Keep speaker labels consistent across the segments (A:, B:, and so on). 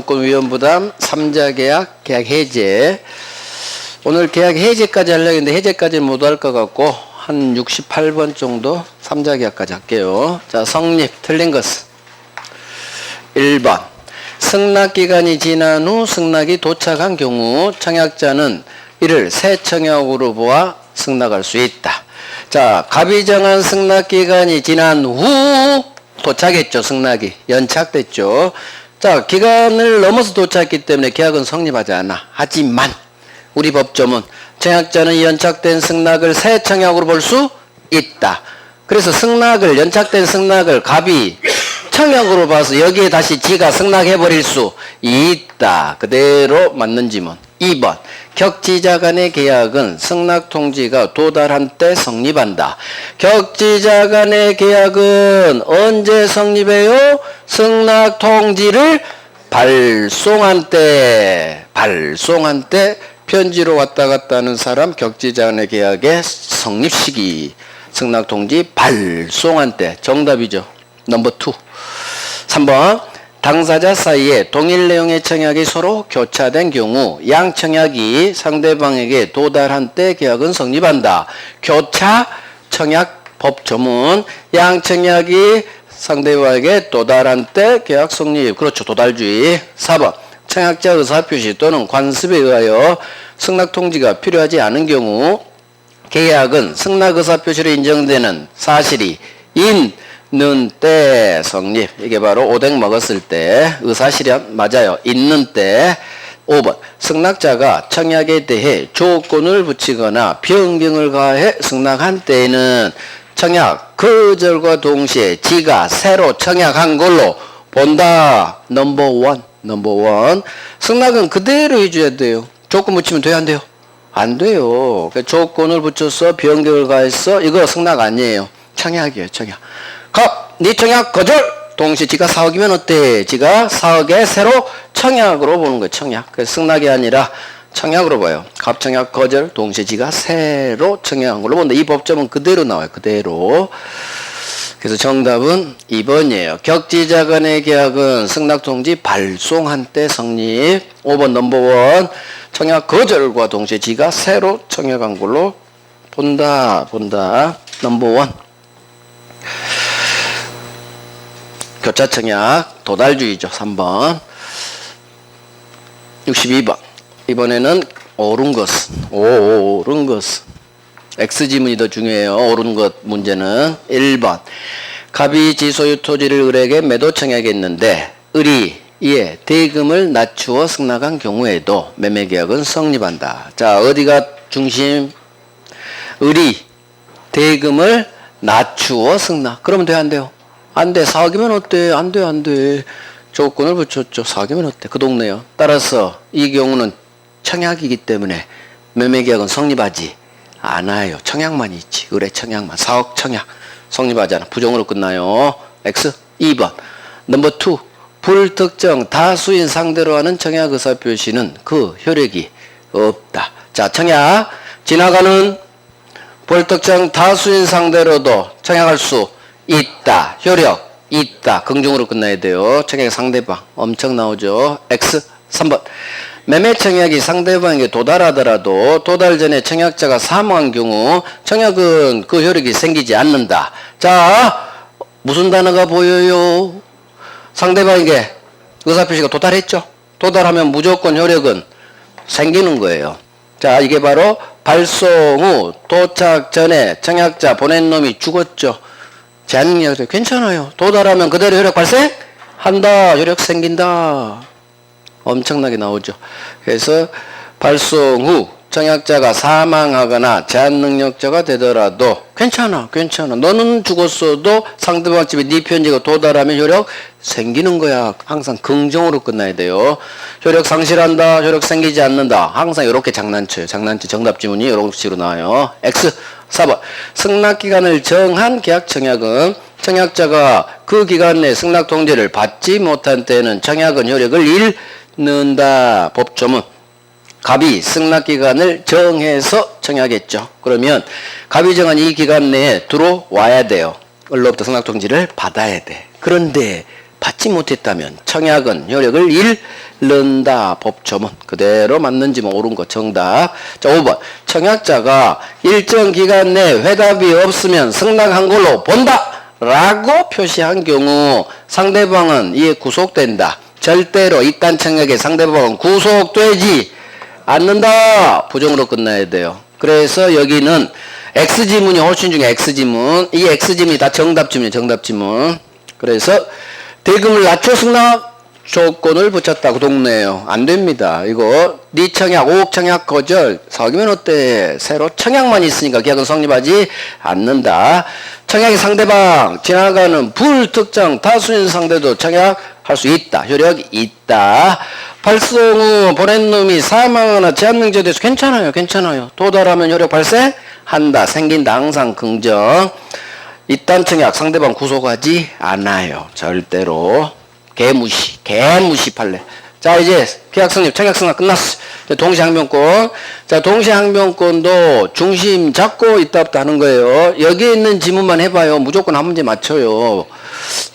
A: 무조건 위험 부담, 3자 계약, 계약 해제. 오늘 계약 해제까지 하려고 했는데 해제까지는 못 할 것 같고 한 68번 정도 3자 계약까지 할게요. 자, 성립 틀린 것은 1번 승낙기간이 지난 후 승낙이 도착한 경우 청약자는 이를 새 청약으로 보아 승낙할 수 있다. 자, 갑이 정한 승낙기간이 지난 후 도착했죠. 승낙이 연착됐죠. 자, 기간을 넘어서 도착했기 때문에 계약은 성립하지 않아. 하지만 우리 법조문 청약자는 연착된 승낙을 새 청약으로 볼 수 있다. 그래서 연착된 승낙을 갑이 청약으로 봐서 여기에 다시 지가 승낙해버릴 수 있다. 그대로 맞는 지문. 2번 격지자 간의 계약은 승낙통지가 도달한 때 성립한다. 격지자 간의 계약은 언제 성립해요? 승낙통지를 발송한 때 편지로 왔다 갔다 하는 사람 격지자 간의 계약의 성립 시기 승낙통지 발송한 때 정답이죠. 넘버 2. 3번 당사자 사이에 동일 내용의 청약이 서로 교차된 경우 양 청약이 상대방에게 도달한 때 계약은 성립한다. 교차 청약 법조문 양 청약이 상대방에게 도달한 때 계약 성립. 그렇죠. 도달주의. 4번 청약자 의사표시 또는 관습에 의하여 승낙통지가 필요하지 않은 경우 계약은 승낙 의사표시로 인정되는 사실이 있는 때 성립. 이게 바로 오뎅 먹었을 때 의사실현 맞아요. 있는 때. 5번 승낙자가 청약에 대해 조건을 붙이거나 변경을 가해 승낙한 때에는 청약 거절과 동시에 지가 새로 청약한 걸로 본다. 넘버 원. 승낙은 그대로 해줘야 돼요. 조건 붙이면 돼요? 안 돼요? 안 돼요. 그러니까 조건을 붙여서 변경을 가해서 이거 승낙 아니에요. 청약이에요. 청약. 네 청약 거절! 동시에 지가 사억이면 어때? 지가 사억에 새로 청약으로 보는 거예요. 청약. 그래서 승낙이 아니라 청약으로 봐요. 갑청약 거절 동시에 지가 새로 청약한 걸로 본다. 이 법점은 그대로 나와요. 그대로. 그래서 정답은 2번이에요. 격지자 간의 계약은 승낙통지 발송한 때 성립. 5번 넘버원 청약 거절과 동시에 지가 새로 청약한 걸로 본다. 넘버원 교차청약 도달주의죠. 3번 62번 이번에는 옳은 것은 X지문이 더 중요해요. 옳은 것 문제는 1번 갑이 지소유 토지를 을에게 매도 청약했는데 을이 이에 대금을 낮추어 승낙한 경우에도 매매계약은 성립한다. 자, 어디가 중심? 을이 대금을 낮추어 승낙. 그러면 돼? 안 돼요? 안 돼. 4억이면 어때? 안 돼. 조건을 붙였죠. 4억이면 어때? 그 동네요. 따라서 이 경우는 청약이기 때문에 매매계약은 성립하지 않아요. 청약만 있지. 을의 청약만. 4억 청약 성립하지 않아. 부정으로 끝나요. X. 2번 넘버 2 불특정 다수인 상대로 하는 청약 의사표시는 그 효력이 없다. 자, 청약 지나가는 불특정 다수인 상대로도 청약할 수 있다. 효력 있다. 긍정으로 끝나야 돼요. 청약의 상대방 엄청 나오죠. X. 3번 매매 청약이 상대방에게 도달하더라도 도달 전에 청약자가 사망한 경우 청약은 그 효력이 생기지 않는다. 자, 무슨 단어가 보여요? 상대방에게 의사표시가 도달했죠. 도달하면 무조건 효력은 생기는 거예요. 자, 이게 바로 발송 후 도착 전에 청약자 보낸 놈이 죽었죠. 제한능력도 괜찮아요. 도달하면 그대로 효력 발생한다. 효력 생긴다. 엄청나게 나오죠. 그래서 발송 후 청약자가 사망하거나 제한능력자가 되더라도 괜찮아. 너는 죽었어도 상대방 집에 네 편지가 도달하면 효력 생기는 거야. 항상 긍정으로 끝나야 돼요. 효력 상실한다. 효력 생기지 않는다. 항상 이렇게 장난쳐요. 정답 지문이 이런 식으로 나와요. X. 4번 승낙기간을 정한 계약청약은 청약자가 그 기간 내 승낙통지를 받지 못한 때는 청약은 효력을 잃는다. 법조문 갑이 승낙기간을 정해서 청약했죠. 그러면 갑이 정한 이 기간 내에 들어와야 돼요. 을로부터 승낙통지를 받아야 돼. 그런데 받지 못했다면 청약은 효력을 잃는다. 법조문 그대로 맞는지 옳은 거 정답. 자 5번 청약자가 일정 기간 내 회답이 없으면 승낙한 걸로 본다 라고 표시한 경우 상대방은 이에 구속된다. 절대로 이딴 청약에 상대방은 구속되지 않는다. 부정으로 끝나야 돼요. 그래서 여기는 X지문이 훨씬 중에 X지문. 이 X지문이 다 정답지문이에요. 정답지문. 그래서 대금을 낮춰 승낙 조건을 붙였다고 동네요. 안 됩니다. 이거 네 청약, 5억 청약 거절. 사귀면 어때? 새로 청약만 있으니까 계약은 성립하지 않는다. 청약의 상대방 지나가는 불특정 다수인 상대도 청약할 수 있다. 효력이 있다. 발송 후 보낸 놈이 사망하거나 제한명제돼서 괜찮아요. 괜찮아요. 도달하면 효력 발생한다. 생긴다. 항상 긍정. 이딴 청약 상대방 구속하지 않아요. 절대로. 개무시 판례. 자 이제 계약 성립 청약 승낙 끝났어. 동시항변권. 자 동시항변권도 중심 잡고 있다부터 하는 거예요. 여기에 있는 지문만 해봐요. 무조건 한 문제 맞춰요.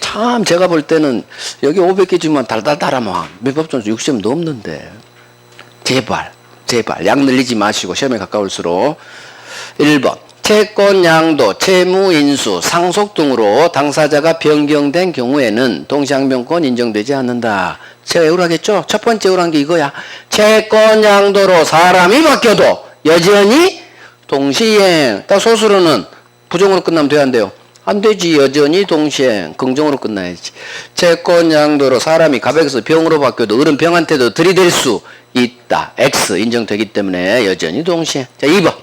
A: 참 제가 볼 때는 여기 500개 지문만 달달달하면 민법점수 60점 넘는데 제발 양 늘리지 마시고 시험에 가까울수록. 1번 채권 양도, 채무 인수, 상속 등으로 당사자가 변경된 경우에는 동시항변권 인정되지 않는다. 제가 외우라겠죠? 첫 번째 외우란 게 이거야. 채권 양도로 사람이 바뀌어도 여전히 동시행. 딱 소수로는 부정으로 끝나면 돼야 안 돼요? 안 되지. 여전히 동시행. 긍정으로 끝나야지. 채권 양도로 사람이 갑에서 병으로 바뀌어도 어른 병한테도 들이댈 수 있다. X 인정되기 때문에 여전히 동시행. 자 2번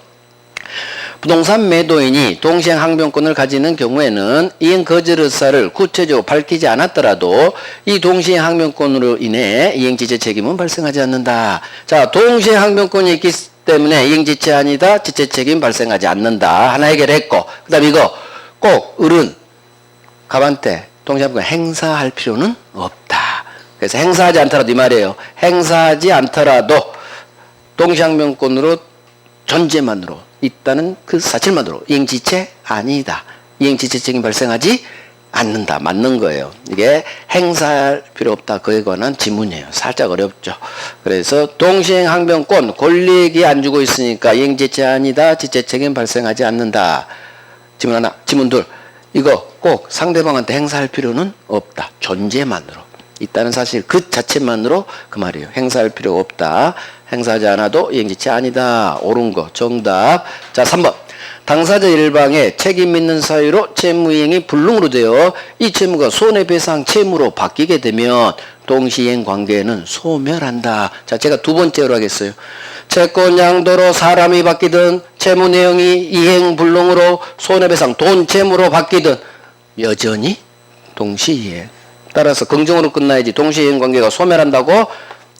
A: 부동산 매도인이 동시행 항변권을 가지는 경우에는 이행 거절 의사를 구체적으로 밝히지 않았더라도 이 동시행 항변권으로 인해 이행지체 책임은 발생하지 않는다. 자, 동시행 항변권이 있기 때문에 이행지체 아니다. 지체 책임 발생하지 않는다. 하나 해결했고, 그 다음 이거 꼭 어른 갑한테 동시행 항변권 행사할 필요는 없다. 그래서 행사하지 않더라도 이 말이에요. 행사하지 않더라도 동시행 항변권으로 존재만으로 있다는 그 사실만으로 이행지체 아니다. 이행지체 책임 발생하지 않는다. 맞는 거예요. 이게 행사할 필요 없다. 그에 관한 지문이에요. 살짝 어렵죠. 그래서 동시행 항변권 권리액이 안 주고 있으니까 이행지체 아니다. 지체 책임 발생하지 않는다. 지문 하나. 지문 둘. 이거 꼭 상대방한테 행사할 필요는 없다. 존재만으로 있다는 사실 그 자체만으로 그 말이에요. 행사할 필요 없다. 행사하지 않아도 이행지체 아니다. 옳은 거 정답. 자 3번 당사자 일방의 책임 있는 사유로 채무이행이 불능으로 되어 이 채무가 손해배상 채무로 바뀌게 되면 동시이행 관계는 소멸한다. 자 제가 두 번째로 하겠어요. 채권 양도로 사람이 바뀌든 채무 내용이 이행 불능으로 손해배상 돈 채무로 바뀌든 여전히 동시이행. 따라서 긍정으로 끝나야지 동시이행 관계가 소멸한다고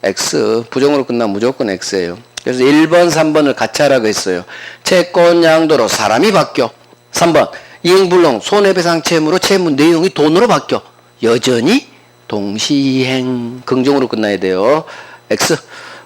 A: X. 부정으로 끝나면 무조건 X예요. 그래서 1번, 3번을 같이 하라고 했어요. 채권 양도로 사람이 바뀌어. 3번 이행불능 손해배상 채무로 채무 내용이 돈으로 바뀌어. 여전히 동시이행. 긍정으로 끝나야 돼요. X.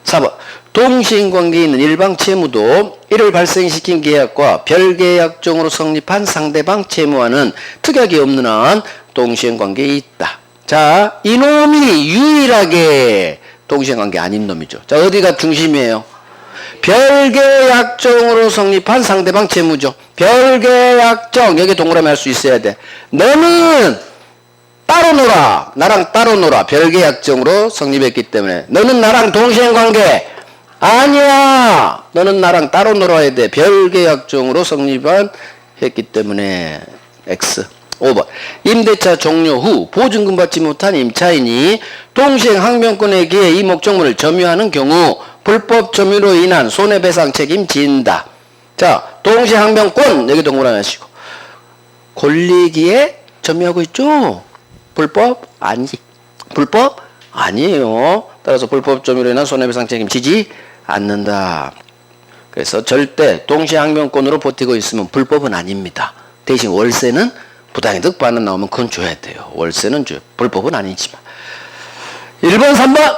A: 4번 동시행 관계에 있는 일방 채무도 이를 발생시킨 계약과 별계약종으로 성립한 상대방 채무와는 특약이 없는 한 동시행 관계에 있다. 자, 이놈이 유일하게 동시행관계 아닌 놈이죠. 자, 어디가 중심이에요? 별계약정으로 성립한 상대방 채무죠. 별계약정 여기 동그라미 할 수 있어야 돼. 너는 따로 놀아. 나랑 따로 놀아. 별계약정으로 성립했기 때문에. 너는 나랑 동시행관계 아니야. 너는 나랑 따로 놀아야 돼. 별계약정으로 성립한 했기 때문에 X. 5번 임대차 종료 후 보증금 받지 못한 임차인이 동시행 항변권에 기해 이 목적물을 점유하는 경우 불법 점유로 인한 손해배상 책임 진다. 자 동시행 항변권 여기 동그라미 하시고 권리기에 점유하고 있죠. 불법 아니지. 불법 아니에요. 따라서 불법 점유로 인한 손해배상 책임 지지 않는다. 그래서 절대 동시행 항변권으로 버티고 있으면 불법은 아닙니다. 대신 월세는 부당이득 반환 나오면 그건 줘야 돼요. 월세는 줘요. 불법은 아니지만. 1번, 3번,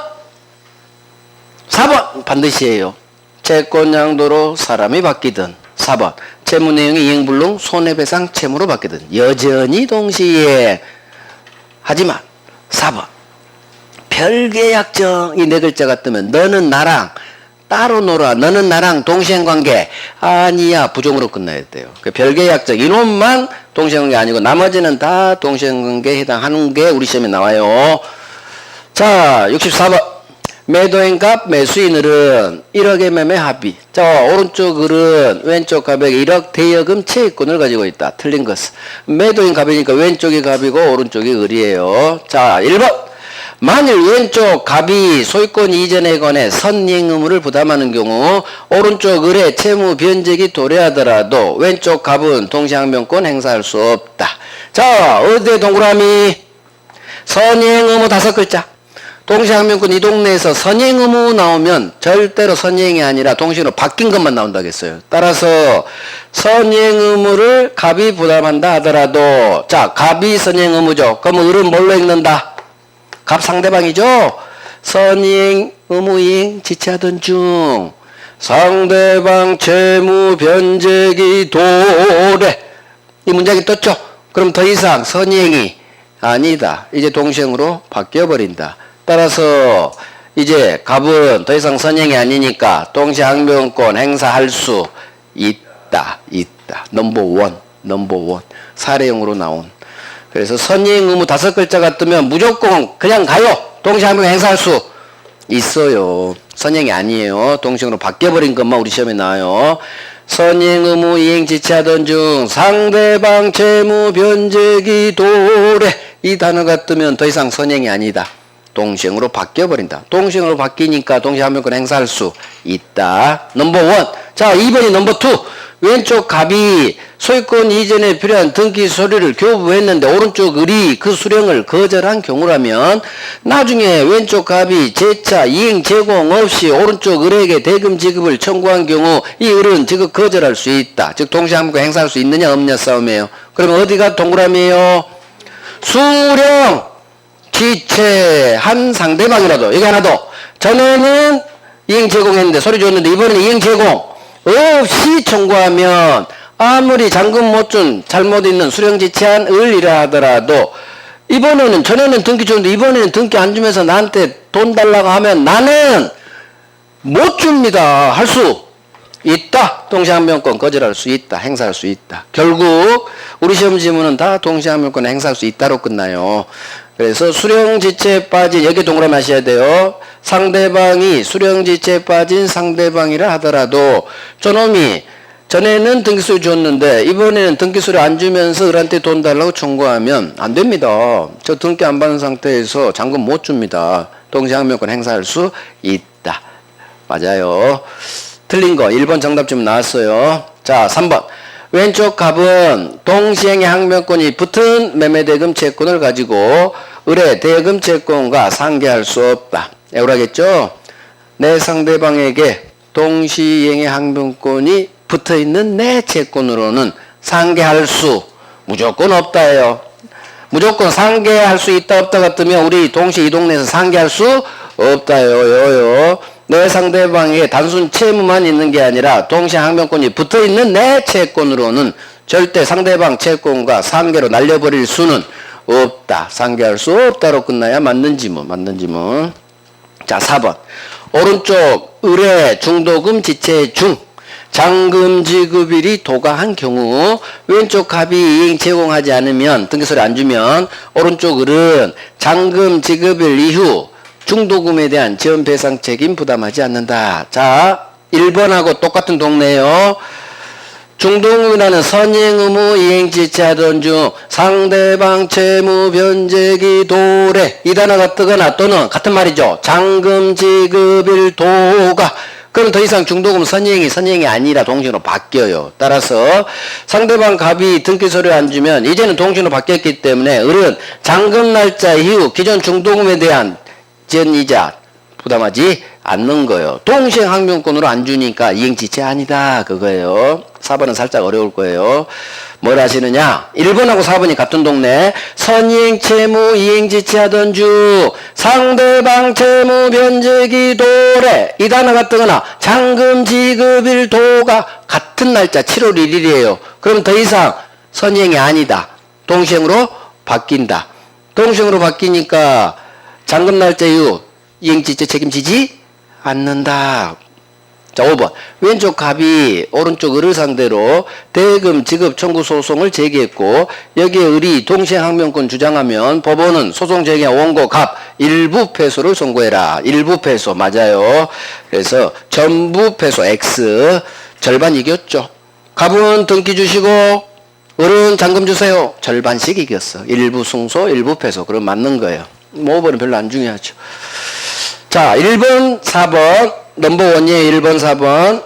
A: 4번 반드시 해요. 채권 양도로 사람이 바뀌든 4번 채무 내용이 이행불능 손해배상 채무로 바뀌든 여전히 동시에 하지만 4번. 별개의 약정 이 네 글자가 뜨면 너는 나랑 따로 놀아. 너는 나랑 동시행관계. 아니야. 부정으로 끝나야 돼요. 그 별개의 약정 이놈만 동시행관계 아니고 나머지는 다 동시행관계에 해당하는 게 우리 시험에 나와요. 자, 64번. 매도인값 매수인을은 1억의 매매 합의. 자, 오른쪽 을은 왼쪽 갑에게 1억 대여금 채권을 가지고 있다. 틀린 것은. 매도인 갑이니까 왼쪽이 갑이고 오른쪽이 을이에요. 자, 1번. 만일 왼쪽 갑이 소유권 이전에 관해 선행 의무를 부담하는 경우 오른쪽 을의 채무 변제기 도래하더라도 왼쪽 갑은 동시항변권 행사할 수 없다. 자, 어디에 동그라미? 선행 의무 5글자. 동시항변권 이 동네에서 선행 의무 나오면 절대로 선행이 아니라 동시로 바뀐 것만 나온다겠어요. 따라서 선행 의무를 갑이 부담한다 하더라도 자, 갑이 선행 의무죠. 그럼 을은 뭘로 읽는다? 갑 상대방이죠. 선행 의무이행 지체하던 중 상대방 채무 변제기 도래. 이 문장이 떴죠. 그럼 더 이상 선행이 아니다. 이제 동시행으로 바뀌어버린다. 따라서 이제 갑은 더 이상 선행이 아니니까 동시항변권 행사할 수 있다. 넘버 원. 사례형으로 나온. 그래서 선행 의무 5글자가 뜨면 무조건 그냥 가요. 동시항변권 행사할 수 있어요. 선행이 아니에요. 동시행으로 바뀌어버린 것만 우리 시험에 나와요. 선행 의무 이행 지체하던 중 상대방 채무 변제기 도래. 이 단어가 뜨면 더 이상 선행이 아니다. 동시행으로 바뀌어버린다. 동시행으로 바뀌니까 동시항변권 행사할 수 있다. 넘버 원. 자, 2번이 넘버 투. 왼쪽 갑이 소유권 이전에 필요한 등기 서류를 교부했는데 오른쪽 을이 그 수령을 거절한 경우라면 나중에 왼쪽 갑이 재차 이행 제공 없이 오른쪽 을에게 대금 지급을 청구한 경우 이 을은 지급 거절할 수 있다. 즉 동시항변권 행사할 수 있느냐 없느냐 싸움이에요. 그러면 어디가 동그라미예요? 수령 지체한 상대방이라도 여기 하나 더. 전에는 이행 제공했는데 소리 줬는데 이번에는 이행 제공 없이 청구하면 아무리 잔금 못 준 잘못 있는 수령 지체한 을이라 하더라도 이번에는 전에는 등기 줬는데 이번에는 등기 안 주면서 나한테 돈 달라고 하면 나는 못 줍니다. 할 수 있다. 동시항변권 거절할 수 있다. 행사할 수 있다. 결국 우리 시험 지문은 다 동시항변권 행사할 수 있다로 끝나요. 그래서 수령지체에 빠진 여기 동그라미 하셔야 돼요. 상대방이 수령지체에 빠진 상대방이라 하더라도 저놈이 전에는 등기소리 줬는데 이번에는 등기소리 안 주면서 을한테 돈 달라고 청구하면 안 됩니다. 저 등기 안 받은 상태에서 잔금 못 줍니다. 동시항변권 행사할 수 있다. 맞아요. 틀린 거 1번 정답 좀 나왔어요. 자, 3번. 왼쪽 갑은 동시행의 항변권이 붙은 매매대금 채권을 가지고 을의 대금 채권과 상계할 수 없다. 애우라겠죠? 내 상대방에게 동시행의 항변권이 붙어있는 내 채권으로는 상계할 수 무조건 없다예요. 무조건 상계할 수 있다 없다가 뜨면 우리 동시 이 동네에서 상계할 수 없다요. 내 상대방에게 단순 채무만 있는 게 아니라 동시에 항변권이 붙어있는 내 채권으로는 절대 상대방 채권과 상계로 날려버릴 수는 없다. 상계할 수 없다로 끝나야 맞는 지문. 자, 4번. 오른쪽 을의 중도금 지체 중 잔금 지급일이 도가한 경우 왼쪽 갑이 이행 제공하지 않으면 등기소리 안 주면 오른쪽 을은 잔금 지급일 이후 중도금에 대한 지원배상 책임 부담하지 않는다. 자, 1번하고 똑같은 동네요. 중도금이라는 선행 의무 이행 지체하던 중 상대방 채무 변제기 도래 이 단어가 뜨거나 또는 같은 말이죠. 잔금 지급일 도가 그럼 더 이상 중도금 선행이 아니라 동시로 바뀌어요. 따라서 상대방 갑이 등기소리 안 주면 이제는 동시로 바뀌었기 때문에 을은 잔금 날짜 이후 기존 중도금에 대한 지연이자 부담하지 않는 거예요. 동시행 항변권으로 안 주니까 이행지체 아니다 그거예요. 4번은 살짝 어려울 거예요. 뭘 하시느냐? 1번하고 4번이 같은 동네. 선이행 채무 이행지체 하던 중 상대방 채무 변제기 도래 이 단어가 뜨거나 잔금 지급일 도가 같은 날짜 7월 1일이에요. 그럼 더 이상 선이행이 아니다. 동시행으로 바뀐다. 동시행으로 바뀌니까 잔금 날짜 이후 이행지체 책임지지 않는다. 자, 5번. 왼쪽 갑이 오른쪽 을을 상대로 대금 지급 청구 소송을 제기했고 여기에 을이 동시행항명권 주장하면 법원은 소송 제기한 원고 갑 일부 패소를 선고해라. 일부 패소 맞아요. 그래서 전부 패소 X 절반 이겼죠. 갑은 등기 주시고 을은 잔금 주세요. 절반씩 이겼어. 일부 승소 일부 패소. 그럼 맞는 거예요. 5번은 별로 안 중요하죠. 자, 1번 4번 넘버원이에요. 1번 4번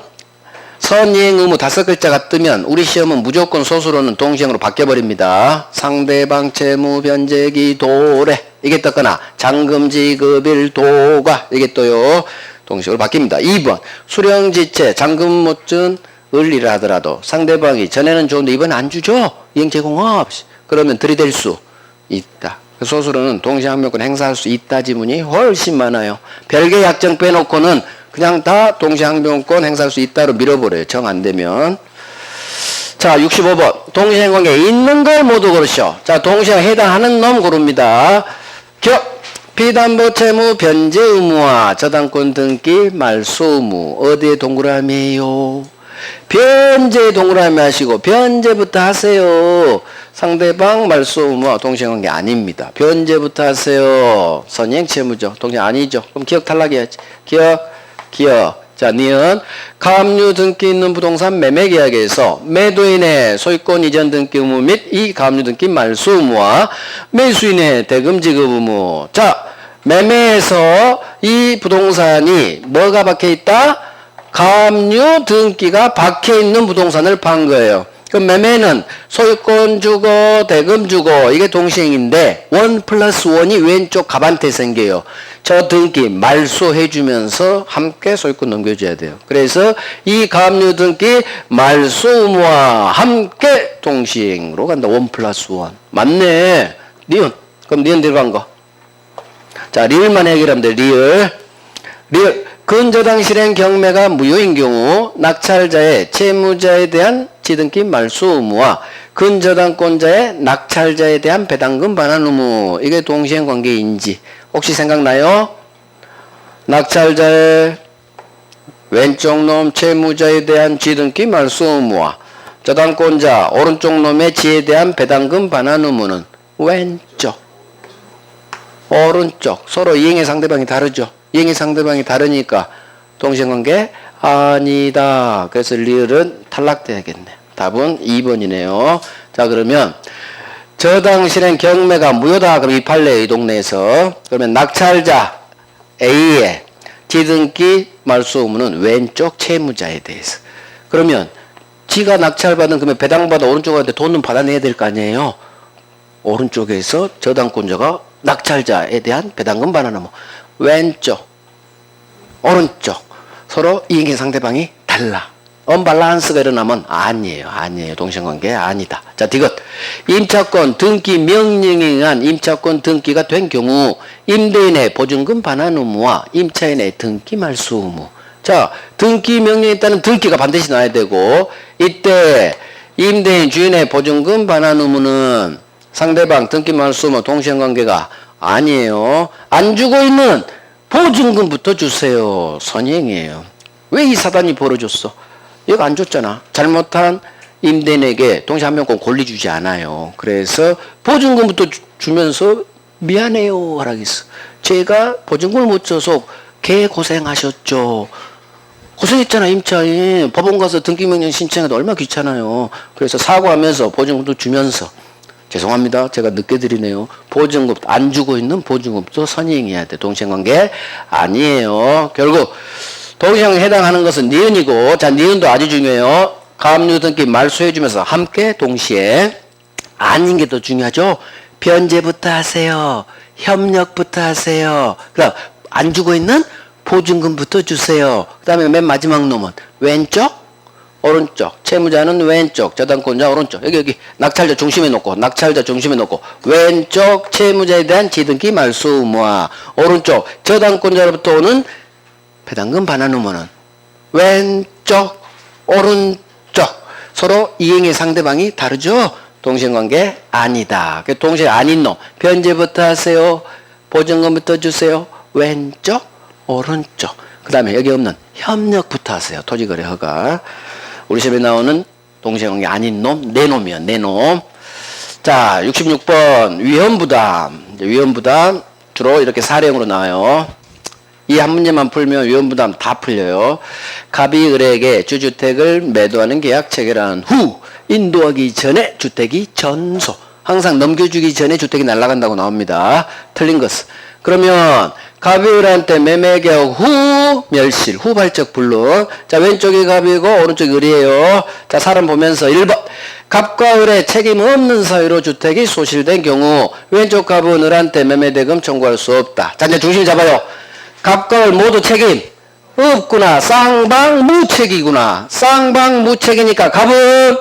A: 선이행 의무 5글자가 뜨면 우리 시험은 무조건 소수로는 동시행으로 바뀌어버립니다. 상대방 채무 변제기 도래 이게 떴거나 잔금 지급일 도가 이게 또요 동시행으로 바뀝니다. 2번 수령지체 잔금 못준 을리를 하더라도 상대방이 전에는 좋은데 이번엔 안 주죠. 이행 제공 없이 그러면 들이댈 수 있다. 소수로는 동시항명권 행사할 수 있다 지문이 훨씬 많아요. 별개 약정 빼놓고는 그냥 다 동시항명권 행사할 수 있다로 밀어버려요. 정 안 되면. 자, 65번. 동시행관계에 있는 걸 모두 고르시오. 자, 동시행 해당하는 놈 고릅니다. 피담보 채무 변제 의무와 저당권 등기 말소 의무. 어디에 동그라미에요? 변제 동그라미 하시고 변제부터 하세요. 상대방 말소 의무와 동시행관계 아닙니다. 변제부터 하세요. 선행 채무죠. 동시행 아니죠. 그럼 기억 탈락해야지. 기억. 자, 니은 가압류 등기 있는 부동산 매매 계약에서 매도인의 소유권 이전 등기 의무 및 이 가압류 등기 말소 의무와 매수인의 대금 지급 의무. 자, 매매에서 이 부동산이 뭐가 박혀 있다? 가압류 등기가 박혀 있는 부동산을 판 거예요. 그럼 매매는 소유권 주고 대금 주고 이게 동시행인데 1+1이 왼쪽 갑한테 생겨요. 저 등기 말소해 주면서 함께 소유권 넘겨줘야 돼요. 그래서 이 가압류 등기 말소 의무와 함께 동시행으로 간다. 1+1 맞네. 리은 그럼 리은 들어간 거. 자, 리을만 해결하면 돼. 리을 근저당 실행 경매가 무효인 경우 낙찰자의 채무자에 대한 지등기 말소 의무와 근저당권자의 낙찰자에 대한 배당금 반환 의무 이게 동시행 관계인지 혹시 생각나요? 낙찰자의 왼쪽 놈 채무자에 대한 지등기 말소 의무와 저당권자 오른쪽 놈의 지에 대한 배당금 반환 의무는 왼쪽 오른쪽 서로 이행의 상대방이 다르죠. 이행의 상대방이 다르니까 동시행관계 아니다. 그래서 리을은 탈락돼야겠네. 답은 2번이네요. 자, 그러면 저당 실행 경매가 무효다. 그럼 이 판례 이 동네에서 그러면 낙찰자 A의 지등기 말소 의무는 왼쪽 채무자에 대해서. 그러면 지가 낙찰받은 그러면 배당받아 오른쪽한테 돈은 받아내야 될 거 아니에요. 오른쪽에서 저당권자가 낙찰자에 대한 배당금 반환 의무. 왼쪽, 오른쪽 서로 이행의 상대방이 달라. 언밸런스가 일어나면 아니에요. 동시행관계 아니다. 자, 디귿. 임차권 등기 명령에 의한 임차권 등기가 된 경우 임대인의 보증금 반환 의무와 임차인의 등기 말소 의무. 자, 등기 명령에 따른 등기가 반드시 나야 되고 이때 임대인 주인의 보증금 반환 의무는 상대방 등기 말소 의무 동시행관계가 아니에요. 안 주고 있는 보증금부터 주세요. 선행이에요. 왜 이 사단이 벌어졌어? 얘가 안 줬잖아. 잘못한 임대인에게 동시항명권 권리 주지 않아요. 그래서 보증금부터 주면서 미안해요 하라겠어. 제가 보증금을 못 줘서 개 고생하셨죠. 고생했잖아. 임차인 법원 가서 등기명령 신청해도 얼마나 귀찮아요. 그래서 사과하면서 보증금도 주면서 죄송합니다. 제가 늦게 드리네요. 보증금 안 주고 있는 보증금도 선행해야 돼. 동시행관계 아니에요. 결국 동시행에 해당하는 것은 니은이고, 자, 니은도 아주 중요해요. 가압류 등기 말소해주면서 함께 동시에 아닌 게 더 중요하죠. 변제부터 하세요. 협력부터 하세요. 그다음 안 주고 있는 보증금부터 주세요. 그 다음에 맨 마지막 놈은 왼쪽, 오른쪽. 채무자는 왼쪽, 저당권자 오른쪽. 여기 낙찰자 중심에 놓고 왼쪽 채무자에 대한 지등기 말소 의무와 오른쪽 저당권자로부터 오는 배당금 반환 의무는 왼쪽, 오른쪽 서로 이행의 상대방이 다르죠. 동시행관계 아니다. 동시에 아닌 놈. 변제부터 하세요. 보증금부터 주세요. 왼쪽, 오른쪽. 그 다음에 여기 없는 협력부터 하세요. 토지거래 허가. 우리 시험에 나오는 동시행관계 아닌 놈, 내 놈이요. 내 놈. 자, 66번 위험부담. 위험부담 주로 이렇게 사례형으로 나와요. 이 한 문제만 풀면 위험부담 다 풀려요. 갑이 을에게 주주택을 매도하는 계약 체결한 후 인도하기 전에 주택이 전소. 항상 넘겨주기 전에 주택이 날아간다고 나옵니다. 틀린 것은. 그러면 갑이 을한테 매매계약 후 멸실, 후발적 불능. 자, 왼쪽이 갑이고 오른쪽이 을이에요. 자, 사람 보면서 1번. 갑과 을의 책임 없는 사유로 주택이 소실된 경우 왼쪽 갑은 을한테 매매대금 청구할 수 없다. 자, 이제 중심 잡아요. 갑과 을 모두 책임 없구나. 쌍방무책이구나. 쌍방무책이니까 갑은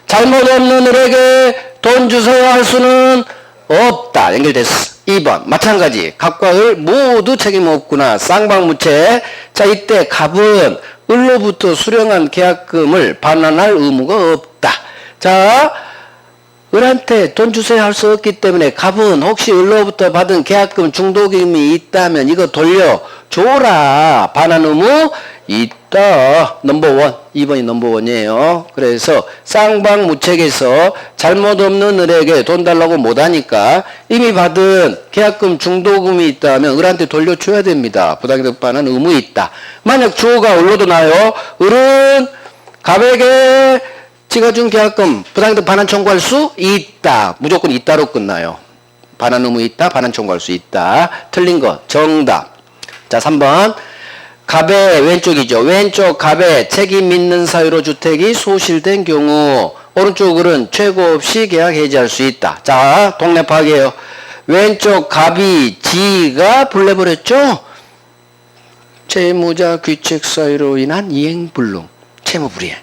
A: 잘못 없는 을에게 돈 주세요 할 수는 없다. 연결됐어. 2번 마찬가지. 갑과 을 모두 책임 없구나. 쌍방무책. 자, 이때 갑은 을로부터 수령한 계약금을 반환할 의무가 없다. 자, 을한테 돈 주세요 할 수 없기 때문에 갑은 혹시 을로부터 받은 계약금 중도금이 있다면 이거 돌려줘라. 반환 의무 있다. 넘버원. 2번이 넘버원이에요. 그래서 쌍방무책에서 잘못 없는 을에게 돈 달라고 못하니까 이미 받은 계약금 중도금이 있다면 을한테 돌려줘야 됩니다. 부당이득 반환 의무 있다. 만약 주어가 을로도 나요. 을은 갑에게 지가 준 계약금 부당이득 반환 청구할 수 있다. 무조건 있다로 끝나요. 반환 의무 있다. 반환 청구할 수 있다. 틀린 거 정답. 자, 3번 갑의 왼쪽이죠. 왼쪽 갑의 책임 있는 사유로 주택이 소실된 경우 오른쪽 을은 최고 없이 계약 해지할 수 있다. 자, 동네 파악이에요. 왼쪽 갑이 지가 불내버렸죠. 채무자 귀책 사유로 인한 이행불능. 채무불이행.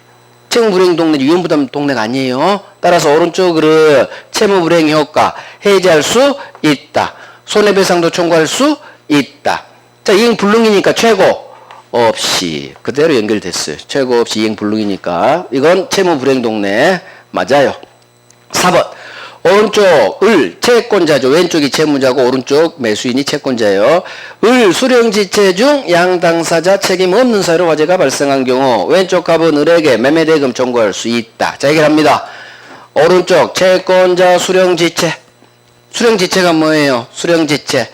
A: 채무불이행 동네 위험부담 동네가 아니에요. 따라서 오른쪽 을은 채무불이행 효과 해지할 수 있다. 손해배상도 청구할 수 있다. 자, 이행불능이니까 최고 없이 그대로 연결됐어요. 최고 없이 이행불능이니까 이건 채무불이행 동네 맞아요. 4번 오른쪽 을 채권자죠. 왼쪽이 채무자고 오른쪽 매수인이 채권자예요. 을 수령지체 중 양당사자 책임 없는 사유로 화재가 발생한 경우 왼쪽 갑은 을에게 매매대금 청구할 수 있다. 자, 해결합니다. 오른쪽 채권자 수령지체. 수령지체가 뭐예요? 수령지체.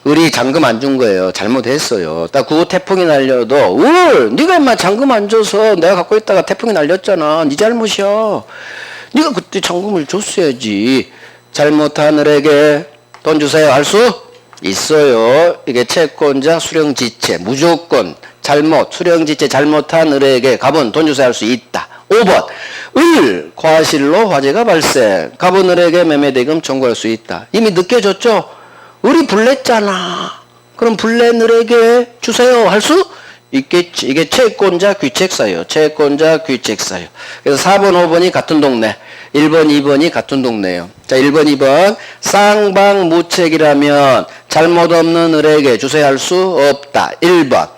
A: 을이 잔금 안 준 거예요. 잘못했어요. 딱 그거 태풍이 날려도 을 네가 인마 잔금 안 줘서 내가 갖고 있다가 태풍이 날렸잖아. 네 잘못이야. 네가 그때 잔금을 줬어야지. 잘못한 을에게 돈 주세요 할 수 있어요. 이게 채권자 수령지체 무조건 잘못 수령지체 잘못한 을에게 갑은 돈 주세요 할 수 있다. 5번 을 과실로 화재가 발생 갑은 을에게 매매대금 청구할 수 있다. 이미 늦게 줬죠. 을이 불냈잖아. 그럼 불낸 을에게 주세요 할 수 있겠지. 이게 채권자 귀책사유. 채권자 귀책사유. 그래서 4번 5번이 같은 동네. 1번 2번이 같은 동네예요. 자, 1번 2번 쌍방무책이라면 잘못 없는 을에게 주세요 할 수 없다. 1번.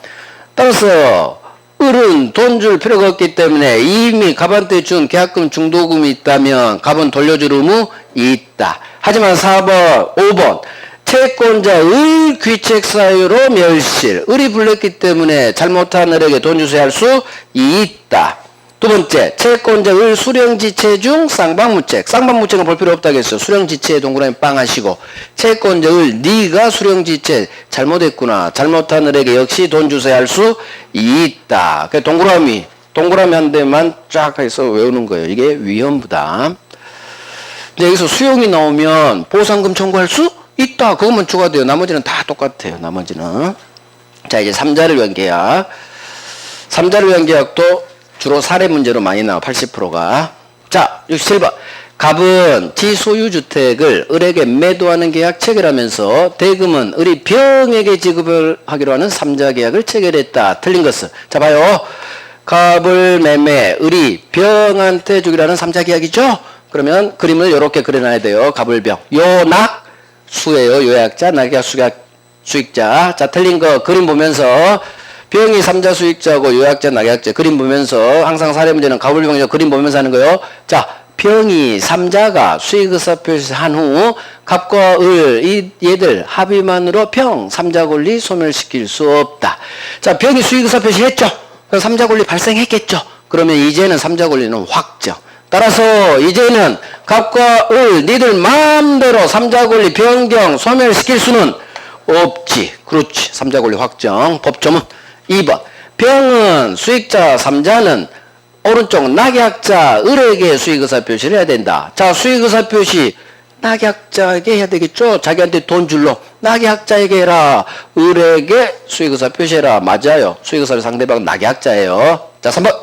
A: 따라서 을은 돈 줄 필요가 없기 때문에 이미 갑한테 준 계약금 중도금이 있다면 갑은 돌려줄 의무 있다. 하지만 4번 5번 채권자 의 귀책 사유로 멸실. 을이 불렸기 때문에 잘못한 을에게 돈 주세요 할 수 있다. 두 번째, 채권자 의 수령지체 중 쌍방무책. 쌍방무책은 볼 필요 없다고 했어요. 수령지체에 동그라미 빵 하시고 채권자 의 네가 수령지체 잘못했구나. 잘못한 을에게 역시 돈 주세요 할 수 있다. 동그라미 한 대만 쫙 해서 외우는 거예요. 이게 위험부담. 근데 여기서 수용이 나오면 보상금 청구할 수 있다. 그것만 추가돼요. 나머지는 다 똑같아요. 나머지는. 자, 이제 3자를 위한 계약. 3자를 위한 계약도 주로 사례 문제로 많이 나와. 80%가. 자, 67번. 갑은 지소유주택을 을에게 매도하는 계약 체결하면서 대금은 을이 병에게 지급을 하기로 하는 3자 계약을 체결했다. 틀린 것은. 자, 봐요. 갑을 매매, 을이 병한테 주기로 하는 3자 계약이죠? 그러면 그림을 이렇게 그려놔야 돼요. 갑을 병. 요낙. 수예요. 요약자, 낙약, 수익자. 자, 틀린 거 그림 보면서 병이 3자 수익자고 요약자, 낙약자 그림 보면서 항상 사례 문제는 갑을병이죠. 그림 보면서 하는 거요. 자, 병이 삼자가 수익의사 표시한 후 갑과 을 얘들 합의만으로 병 삼자 권리 소멸시킬 수 없다. 자, 병이 수익의사 표시했죠. 그럼 삼자 권리 발생했겠죠. 그러면 이제는 삼자 권리는 확정. 따라서 이제는 갑과 을 니들 마음대로 삼자 권리 변경 소멸시킬 수는 없지. 그렇지. 삼자 권리 확정. 법조문 2번. 병은 수익자 삼자는 오른쪽 낙약자 을에게 수익의사 표시를 해야 된다. 자, 수익의사 표시 낙약자에게 해야 되겠죠. 자기한테 돈 줄로 낙약자에게 해라. 을에게 수익의사 표시해라. 맞아요. 수익의사 상대방 낙약자예요. 자, 3번.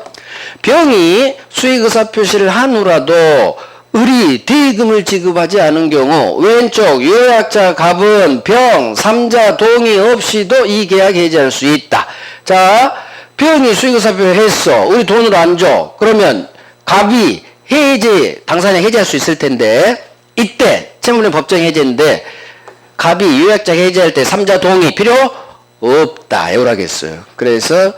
A: 병이 수익의사 표시를 한 후라도 을이 대금을 지급하지 않은 경우 왼쪽 요약자 갑은 병 삼자 동의 없이도 이 계약 해지할 수 있다. 자, 병이 수익의사 표시를 했어. 우리 돈을 안 줘. 그러면 갑이 해지, 당사자에 해지할 수 있을 텐데 이때 채무불이행 법정 해제인데 갑이 요약자 해지할 때 삼자 동의 필요 없다. 요락했어요. 그래서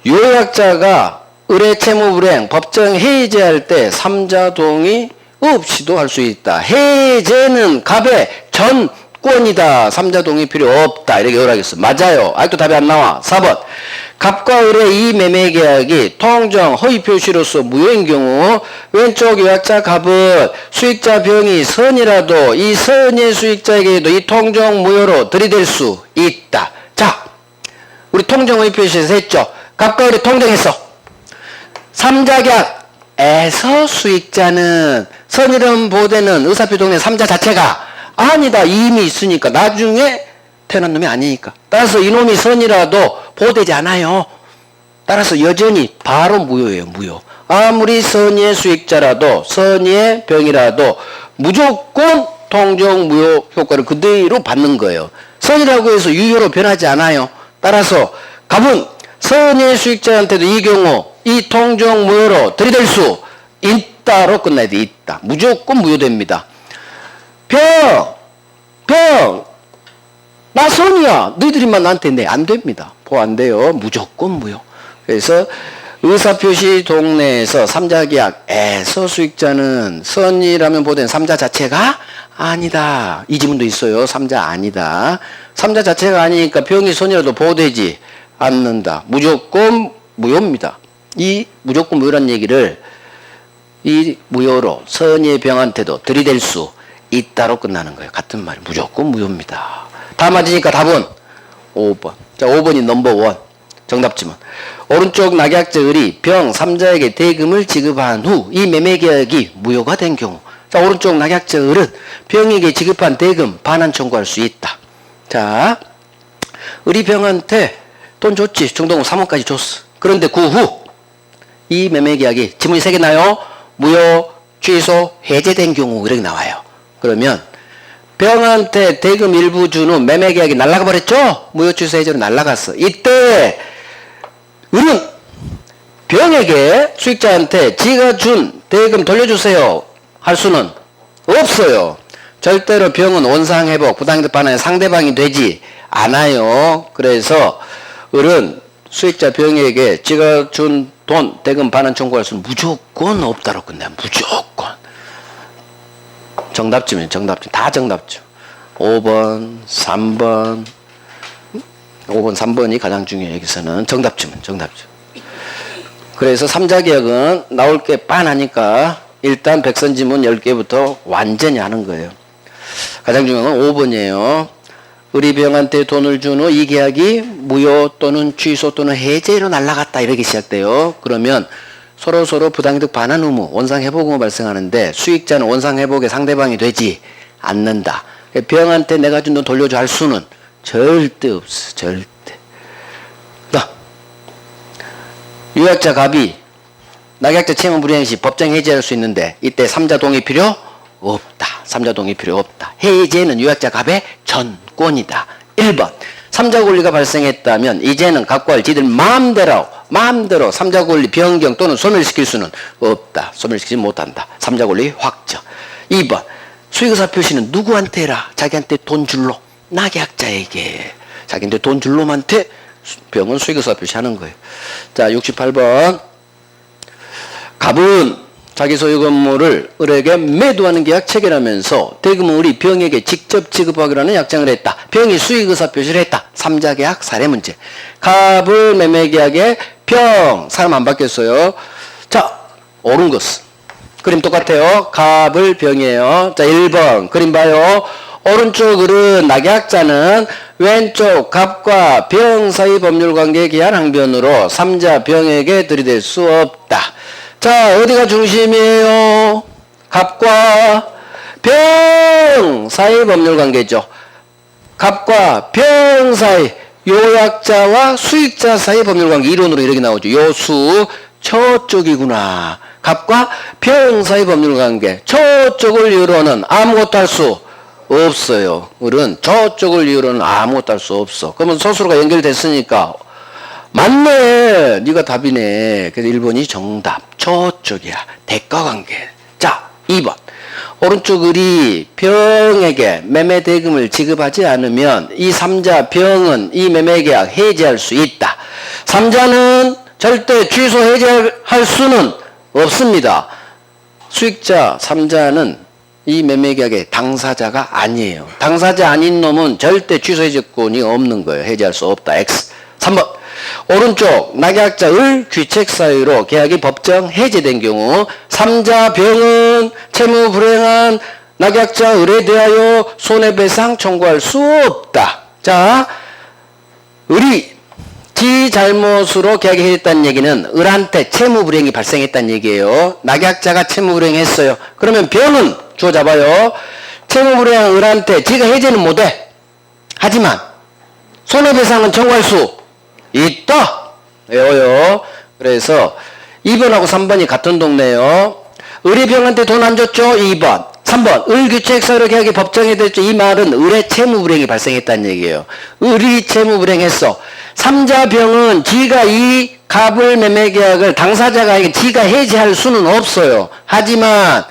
A: 요약자가 을의 채무불이행 법정 해제할 때 삼자 동의 없이도 할 수 있다. 해제는 갑의 전권이다. 삼자 동의 필요 없다. 이렇게 요락했어. 맞아요. 아직도 답이 안 나와. 4번. 갑과 을의 이 매매 계약이 통정 허위 표시로서 무효인 경우 왼쪽 요약자 갑은 수익자 병이 선이라도 이 선의 수익자에게도 이 통정 무효로 들이댈 수 있다. 자, 우리 통정 허위 표시에서 했죠. 갑과 을이 통정했어. 삼자계약에서 수익자는 선이름 보대는 의사표동의 삼자 자체가 아니다. 이미 있으니까 나중에 태어난 놈이 아니니까. 따라서 이놈이 선이라도 보호되지 않아요. 따라서 여전히 바로 무효예요. 무효. 아무리 선의의 수익자라도 선의의 병이라도 무조건 통정 무효 효과를 그대로 받는 거예요. 선이라고 해서 유효로 변하지 않아요. 따라서 갑은 선의의 수익자한테도 이 경우 이 통정 무효로 들이댈 수 있다로 끝나야 돼. 있다. 무조건 무효됩니다. 나 선이야. 너희들이만 나한테 내. 안 됩니다. 보호 안 돼요. 무조건 무효. 그래서 의사표시 동네에서 삼자계약에서 수익자는 선이라면 보된 삼자 자체가 아니다. 이 지문도 있어요. 삼자 아니다. 삼자 자체가 아니니까 병이 선이라도 보호되지 않는다. 무조건 무효입니다. 이 무조건 무효란 얘기를 이 무효로 선의의 병한테도 들이댈 수 있다로 끝나는 거예요. 같은 말이 무조건 무효입니다. 다 맞으니까 답은 5번. 자, 5번이 넘버 1. 정답 지문. 오른쪽 낙약자 을이 병 3자에게 대금을 지급한 후 이 매매계약이 무효가 된 경우. 자, 오른쪽 낙약자 을은 병에게 지급한 대금 반환 청구할 수 있다. 자, 을이 병한테 돈 줬지. 중도금 3원까지 줬어. 그런데 그 후 이 매매계약이 지문이 3개 나요. 무효, 취소, 해제된 경우 이렇게 나와요. 그러면 병한테 대금 일부 준 후 매매계약이 날아가 버렸죠? 무효, 취소, 해제로 날아갔어. 이때 을은 병에게 수익자한테 지가 준 대금 돌려주세요 할 수는 없어요. 절대로 병은 원상회복, 부당이득 반환의 상대방이 되지 않아요. 그래서 을은 수익자 병에게 지가 준 돈 대금 반환 청구할 수는 무조건 없다로 끝내요. 무조건. 정답쯤이에요. 정답쯤. 다 정답죠. 5번, 3번 5번, 3번이 가장 중요해요. 여기서는 정답쯤은 정답쯤. 그래서 3자 계약은 나올 게 빤하니까 일단 백선지문 10개부터 완전히 하는 거예요. 가장 중요한 건 5번이에요. 을이 병한테 돈을 준 후 이 계약이 무효 또는 취소 또는 해제로 날아갔다 이렇게 시작돼요. 그러면 서로 부당이득 반환 의무, 원상회복 의무 발생하는데 수익자는 원상회복의 상대방이 되지 않는다. 병한테 내가 준 돈 돌려줘 할 수는 절대 없어. 절대. 요약자 갑이 낙약자 채무 불이행 시 법정 해제할 수 있는데 이때 3자 동의 필요 없다. 3자 동의 필요 없다. 해제는 요약자 갑의 전권이다. 1번. 3자 권리가 발생했다면 이제는 갑과 을 지들 마음대로 3자 권리 변경 또는 소멸시킬 수는 없다. 소멸시키지 못한다. 3자 권리 확정. 2번. 수익의사 표시는 누구한테 해라? 자기한테 돈 줄로. 낙약자에게. 자기한테 돈 줄 놈한테 병은 수익의사 표시하는 거예요. 자, 68번. 갑은 자기 소유 건물을 을에게 매도하는 계약 체결하면서 대금은 우리 병에게 직접 지급하기로 하는 약정을 했다. 병이 수익 의사 표시를 했다. 3자 계약 사례 문제. 갑을 매매 계약에 병 사람 안 바뀌었어요. 자, 옳은 것은 그림 똑같아요. 갑을 병이에요. 자, 1번 그림 봐요. 오른쪽 을은 낙약자는 왼쪽 갑과 병 사이 법률관계에 기한 항변으로 3자 병에게 들이댈 수 없다. 자, 어디가 중심이에요? 갑과 병 사이 법률관계죠. 갑과 병 사이 요약자와 수익자 사이 법률관계 이론으로 이렇게 나오죠. 요수 저쪽이구나. 갑과 병 사이 법률관계 저쪽을 이유로는 아무것도 할 수 없어요. 을은 저쪽을 이유로는 아무것도 할 수 없어. 그러면 서술어가 연결됐으니까 맞네. 네가 답이네. 그래서 1번이 정답. 저쪽이야. 대가관계. 자, 2번. 오른쪽 을이 병에게 매매 대금을 지급하지 않으면 이 3자 병은 이 매매 계약 해지할 수 있다. 3자는 절대 취소 해지할 수는 없습니다. 수익자 3자는 이 매매 계약의 당사자가 아니에요. 당사자 아닌 놈은 절대 취소 해지권이 없는 거예요. 해지할 수 없다. X. 3번. 오른쪽 낙약자 을 귀책 사유로 계약이 법정 해제된 경우 3자 병은 채무 불행한 낙약자 을에 대하여 손해배상 청구할 수 없다. 자, 을이 지 잘못으로 계약이 해졌다는 얘기는 을한테 채무 불행이 발생했다는 얘기예요. 낙약자가 채무 불행했어요. 그러면 병은 주어 잡아요. 채무 불행한 을한테 지가 해제는 못해. 하지만 손해배상은 청구할 수 있다. 외워요. 그래서 2번하고 3번이 같은 동네예요. 을이 병한테 돈 안 줬죠? 2번. 3번. 을 귀책 사유로 계약이 법정에 됐죠? 이 말은 을의 채무 불행이 발생했다는 얘기예요. 을이 채무 불행했어. 3자 병은 지가 이 갑을 매매 계약을 당사자가 아니고 지가 해지할 수는 없어요. 하지만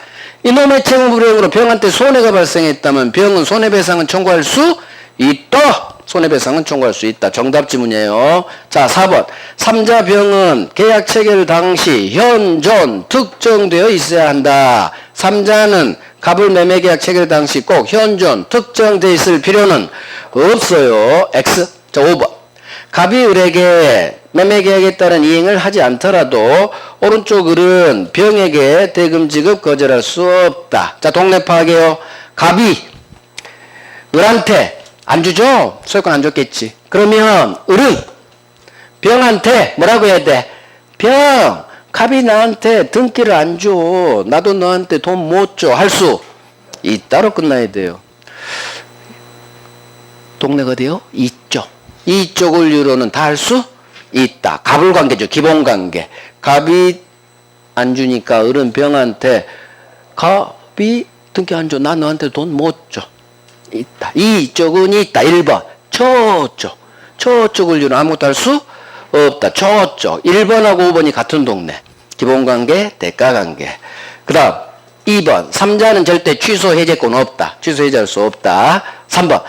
A: 이놈의 채무 불행으로 병한테 손해가 발생했다면 병은 손해배상은 청구할 수 있다. 손해배상은 청구할 수 있다. 정답 지문이에요. 자, 4번. 3자 병은 계약 체결 당시 현존 특정되어 있어야 한다. 3자는 갑을 매매 계약 체결 당시 꼭 현존 특정되어 있을 필요는 없어요. X. 자, 5번. 갑이 을에게 매매 계약에 따른 이행을 하지 않더라도 오른쪽 을은 병에게 대금 지급 거절할 수 없다. 자, 동네 파악이에요. 갑이 을한테 안 주죠? 소유권 안 줬겠지. 그러면 을은 병한테 뭐라고 해야 돼? 병, 갑이 나한테 등기를 안 줘. 나도 너한테 돈 못 줘. 할 수 있다로 끝나야 돼요. 동네가 어디요? 이쪽. 이쪽을 이유로는 다 할 수 있다. 갑을관계죠. 기본관계. 갑이 안 주니까 을은 병한테 갑이 등기 안 줘. 나 너한테 돈 못 줘. 있다. 이쪽은 있다. 1번. 저쪽. 저쪽을 이유로 아무것도 할 수 없다. 저쪽. 1번하고 5번이 같은 동네. 기본관계, 대가관계. 그 다음 2번. 3자는 절대 취소 해제권 없다. 취소 해제할 수 없다. 3번.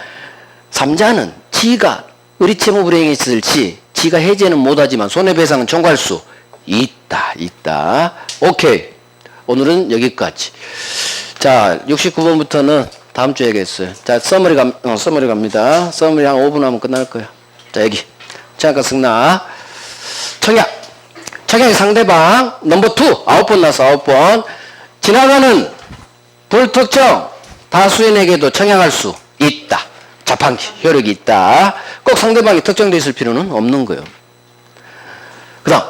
A: 3자는 지가 을이 채무 불행했을지 지가 해제는 못하지만 손해배상은 청구할 수 있다. 있다. 오케이. 오늘은 여기까지. 자, 69번부터는 다음 주에 하겠어요. 자, 서머리 갑니다. 서머리 한 5분 하면 끝날 거예요. 자, 여기. 청약과 승낙. 청약. 청약의 상대방. 넘버 2. 9번 나서 9번. 지나가는 불특정 다수인에게도 청약할 수 있다. 자판기. 효력이 있다. 꼭 상대방이 특정되어 있을 필요는 없는 거예요. 그 다음.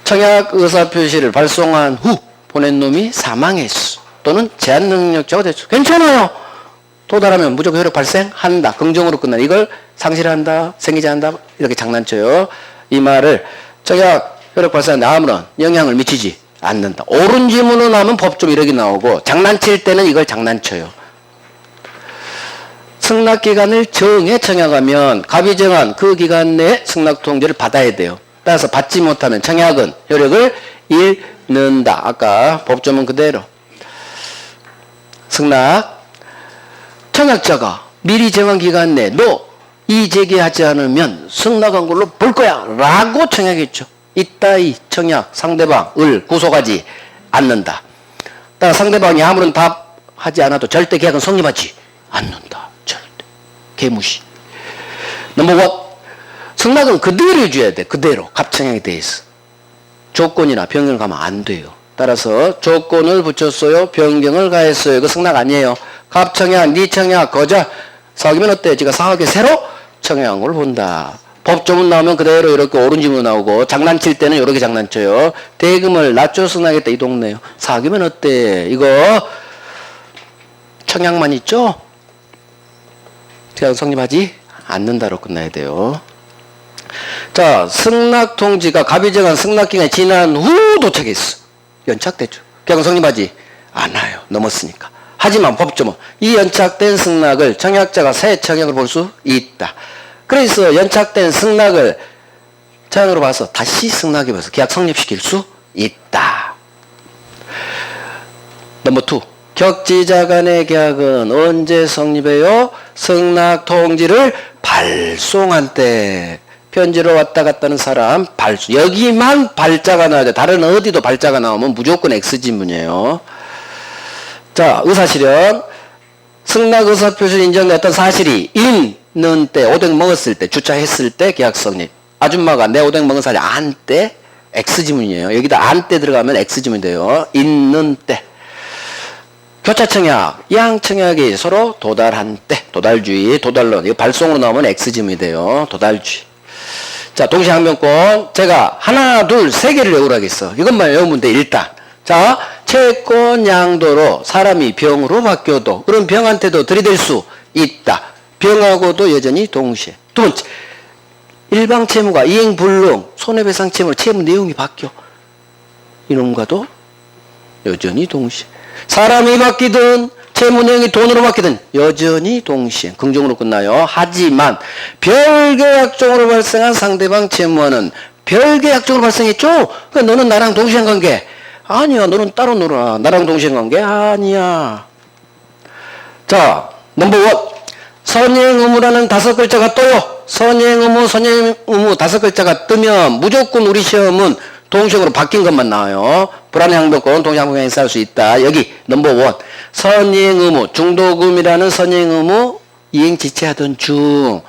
A: 청약 의사표시를 발송한 후 보낸 놈이 사망했어. 또는 제한 능력자가 됐어. 괜찮아요. 도달하면 무조건 효력 발생한다. 긍정으로 끝나. 이걸 상실한다. 생기지 않는다. 이렇게 장난쳐요. 이 말을 청약 효력 발생하는데 아무런 영향을 미치지 않는다. 옳은 지문으로 나오면 법좀 이렇게 나오고 장난칠 때는 이걸 장난쳐요. 승낙기간을 정해 청약하면 갑이 정한 그 기간 내에 승낙통지를 받아야 돼요. 따라서 받지 못하면 청약은 효력을 잃는다. 아까 법조문 그대로. 승낙. 청약자가 미리 정한 기간 내에 너 이의제기하지 않으면 승낙한 걸로 볼 거야 라고 청약했죠. 이따 이 청약 상대방 을 구속하지 않는다. 따라 상대방이 아무런 답하지 않아도 절대 계약은 성립하지 않는다. 절대. 개무시. 넘버 원. 승낙은 그대로 해줘야 돼. 그대로. 갑청약에 대해서. 조건이나 변경을 가면 안 돼요. 따라서 조건을 붙였어요. 변경을 가했어요. 이거 승낙 아니에요. 갑청약, 니청약, 거자. 사기면 어때? 제가 사학에 새로 청약한 걸 본다. 법조문 나오면 그대로 이렇게 옳은 지문 나오고 장난칠 때는 이렇게 장난쳐요. 대금을 낮춰 승낙했다 이 동네요. 사기면 어때? 이거 청약만 있죠? 계약 성립하지 않는다로 끝나야 돼요. 자, 승낙 통지가 갑이 정한 승낙기간이 지난 후 도착했어. 연착됐죠. 계약 성립하지 않아요. 넘었으니까. 하지만 법조문 이 연착된 승낙을 청약자가 새 청약을 볼 수 있다. 그래서 연착된 승낙을 청약으로 봐서 다시 승낙해봐서 계약 성립시킬 수 있다. 넘버 2. 격지자 간의 계약은 언제 성립해요? 승낙 통지를 발송한 때. 편지로 왔다 갔다 하는 사람 발송. 여기만 발자가 나와야 돼. 다른 어디도 발자가 나오면 무조건 X지문이에요. 자, 의사실현. 승낙 의사표시를 인정됐던 사실이 있는 때, 오뎅 먹었을 때, 주차했을 때 계약 성립. 아줌마가 내 오뎅 먹은 사실이 안 때 X지문이에요. 여기다 안 때 들어가면 X지문이 돼요. 있는 때. 교차청약, 양청약이 서로 도달한 때, 도달주의, 도달론. 이거 발송으로 나오면 X지문이 돼요. 도달주의. 자, 동시항변권. 제가 하나, 둘, 세 개를 외우라겠어. 이것만 외우면 돼, 일단. 자, 채권 양도로 사람이 병으로 바뀌어도, 그럼 병한테도 들이댈 수 있다. 병하고도 여전히 동시에. 두 번째, 일방 채무가 이행불능, 손해배상 채무로 채무 내용이 바뀌어. 이놈과도 여전히 동시에. 사람이 바뀌든 채무 내용이 돈으로 바뀌든 여전히 동시에. 긍정으로 끝나요. 하지만 별계약적으로 발생한 상대방 채무는 별계약적으로 발생했죠? 그러니까 너는 나랑 동시에 관계. 아니야. 너는 따로 놀아. 나랑 동시에 관계 아니야. 자, 넘버 원. 선행의무라는 5글자가 떠요. 선행의무, 선행의무 5글자가 뜨면 무조건 우리 시험은 동시행으로 바뀐 것만 나와요. 불안의 항변권 동시항변권 행사할 수 있다. 여기 넘버 원. 선행의무, 중도금이라는 선행의무 이행 지체하던 중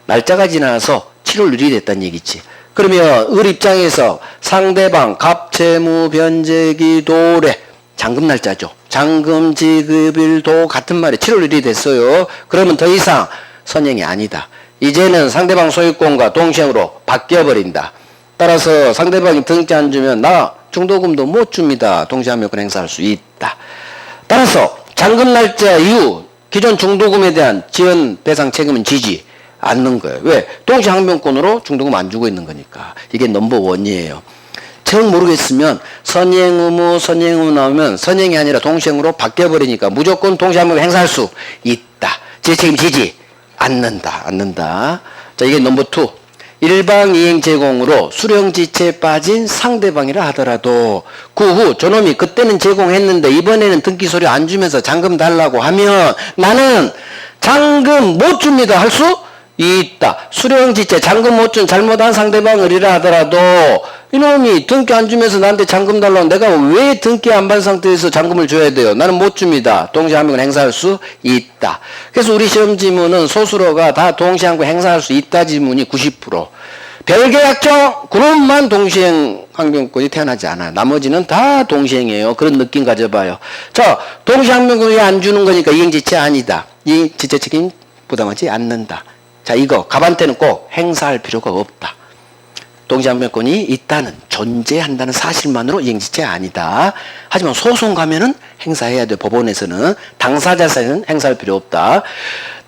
A: 날짜가 지나서 7월 1일이 됐다는 얘기지. 그러면 을 입장에서 상대방 갑채무 변제기 도래 잔금 날짜죠. 잔금 지급일도 같은 말이 7월 1일이 됐어요. 그러면 더 이상 선행이 아니다. 이제는 상대방 소유권과 동시행으로 바뀌어버린다. 따라서 상대방이 등기 안 주면 나 중도금도 못 줍니다. 동시항변권 행사할 수 있다. 따라서 잔금 날짜 이후 기존 중도금에 대한 지연 배상 책임은 지지 않는 거예요. 왜? 동시항변권으로 중도금 안 주고 있는 거니까. 이게 넘버 원이에요. 정 모르겠으면 선행의무 나오면 선행이 아니라 동시행으로 바뀌어버리니까 무조건 동시항변권 행사할 수 있다. 제 책임지지 않는다. 자, 이게 넘버 2. 일방 이행 제공으로 수령지체에 빠진 상대방이라 하더라도 그 후 저놈이 그때는 제공했는데 이번에는 등기 서류 안 주면서 잔금 달라고 하면 나는 잔금 못 줍니다. 할 수 있다. 수령지체 잔금 못 준 잘못한 상대방을이라 하더라도 이놈이 등기 안 주면서 나한테 잔금 달라고 내가 왜 등기 안 받은 상태에서 잔금을 줘야 돼요? 나는 못 줍니다. 동시항변권 행사할 수 있다. 그래서 우리 시험 지문은 소수로가 다 동시항변권 행사할 수 있다 지문이 90%. 별계약적 그룹만 동시행항변권이 태어나지 않아요. 나머지는 다 동시행이에요. 그런 느낌 가져봐요. 자, 동시항변권 왜 안 주는 거니까 이행지체 아니다. 이행지체 책임 부담하지 않는다. 자, 이거 갑한테는 꼭 행사할 필요가 없다. 동시항변권이 있다는 존재한다는 사실만으로 이행지체 아니다. 하지만 소송 가면은 행사해야 돼. 법원에서는 당사자 사이는 행사할 필요 없다.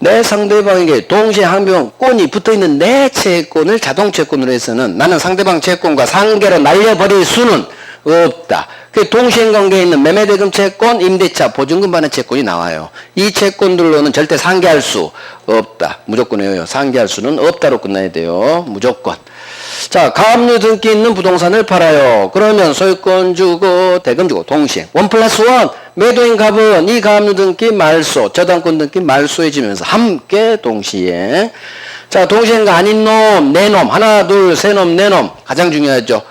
A: 내 상대방에게 동시항변권이 붙어있는 내 채권을 자동채권으로 해서는 나는 상대방 채권과 상계로 날려버릴 수는 없다. 그 동시행관계에 있는 매매대금 채권, 임대차, 보증금 받는 채권이 나와요. 이 채권들로는 절대 상계할 수 없다. 무조건 외워요. 상계할 수는 없다로 끝나야 돼요. 무조건. 자, 가압류 등기 있는 부동산을 팔아요. 그러면 소유권 주고 대금 주고 동시행. 1+1 매도인 갑은 이 가압류 등기 말소, 저당권 등기 말소해지면서 함께 동시행. 자, 동시행가 아닌 놈, 네 놈, 하나, 둘, 세 놈, 네 놈 가장 중요하죠.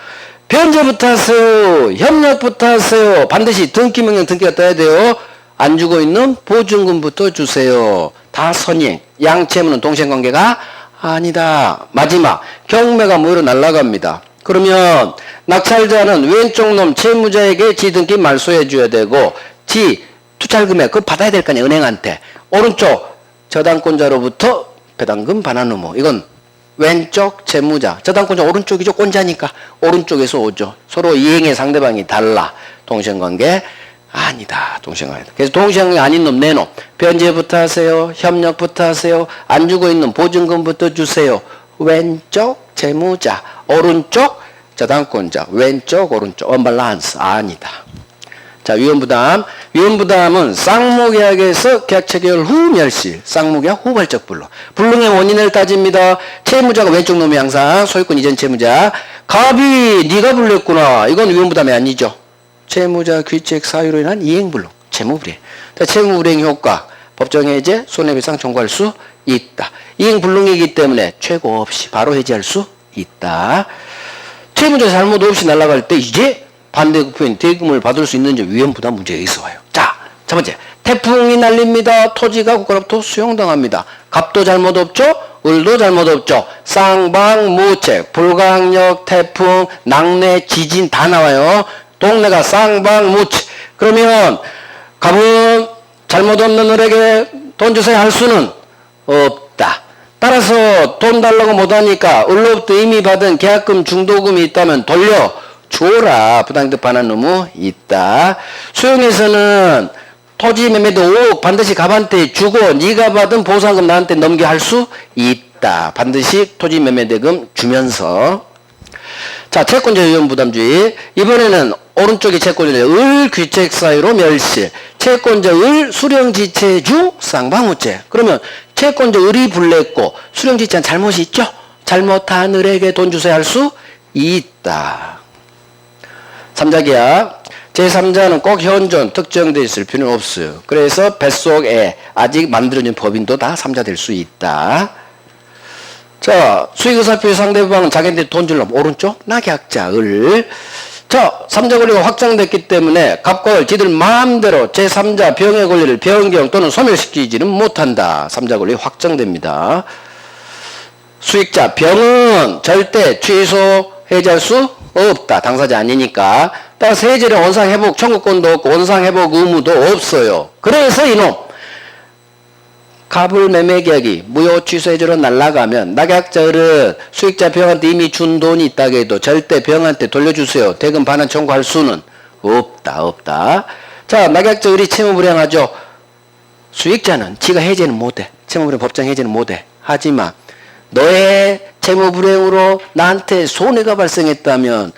A: 변제부터 하세요. 협력부터 하세요. 반드시 등기 명령 등기가 떠야 돼요. 안 주고 있는 보증금부터 주세요. 다 선행. 양채무는 동생관계가 아니다. 마지막 경매가 무효로 날아갑니다. 그러면 낙찰자는 왼쪽 놈 채무자에게 지등기 말소해 줘야 되고 지 투찰금액 그거 받아야 될 거 아니야 은행한테. 오른쪽 저당권자로부터 배당금 반환 의무. 이건 왼쪽 채무자. 저당권자 오른쪽이죠. 권자니까 오른쪽에서 오죠. 서로 이행의 상대방이 달라. 동생관계 아니다. 동생관계. 그래서 동생관계 아닌 놈 내 놈. 변제부터 하세요. 협력부터 하세요. 안 주고 있는 보증금부터 주세요. 왼쪽 채무자. 오른쪽 저당권자. 왼쪽 오른쪽. 언밸런스 아니다. 자, 위험부담. 위험부담은 쌍무계약에서 계약 체결 후 멸실. 쌍무계약 후발적 불능. 불능의 원인을 따집니다. 채무자가 왼쪽 놈이 항상 소유권 이전 채무자. 갑이 네가 불렸구나. 이건 위험부담이 아니죠. 채무자 귀책 사유로 인한 이행불능. 채무불이행. 채무불이행 효과. 법정해제 손해배상 청구할 수 있다. 이행불능이기 때문에 최고 없이 바로 해지할 수 있다. 채무자 잘못 없이 날아갈 때 이제 반대급부인 대금을 받을 수 있는지 위험부담 문제가 있어 와요. 자, 첫 번째. 태풍이 날립니다. 토지가 국가로부터 수용당합니다. 갑도 잘못 없죠? 을도 잘못 없죠? 쌍방무책, 불강력, 태풍, 낙뢰, 지진 다 나와요. 동네가 쌍방무책. 그러면 갑은 잘못 없는 을에게 돈 주세요 할 수는 없다. 따라서 돈 달라고 못하니까 을로부터 이미 받은 계약금 중도금이 있다면 돌려 주어라. 부당이득 반환 의무 있다. 수용에서는 토지 매매도 5억 반드시 갑한테 주고 네가 받은 보상금 나한테 넘게 할 수 있다. 반드시 토지 매매 대금 주면서. 자, 채권자 위험부담주의. 이번에는 오른쪽이 채권자 을 귀책 사유로 멸실. 채권자 을 수령지체주 쌍방무책. 그러면 채권자 을이 불냈고 수령지체한 잘못이 있죠? 잘못한 을에게 돈 주세요 할 수 있다. 3자계약. 제3자는 꼭 현존 특정되어 있을 필요는 없어요. 그래서 뱃속에 아직 만들어진 법인도 다 3자 될 수 있다. 자, 수익의사표의 상대방은 자기한테 돈 주려면 오른쪽 낙약자 을. 자, 3자 권리가 확장됐기 때문에 갑과 을 지들 마음대로 제3자 병의 권리를 변경 또는 소멸시키지는 못한다. 3자 권리 확장됩니다. 수익자 병은 절대 취소 해지할 수 없다. 당사자 아니니까. 따라서 해지는 원상회복 청구권도 없고 원상회복 의무도 없어요. 그래서 이놈 갑을 매매계약이 무효 취소 해지로 날아가면 낙약자들은 수익자 병한테 이미 준 돈이 있다고 해도 절대 병한테 돌려주세요. 대금 반환 청구할 수는 없다. 자, 낙약자들이 채무불이행하죠. 수익자는 지가 해제는 못해. 채무불이행 법정 해제는 못해. 하지만 너의 채무불이행으로 나한테 손해가 발생했다면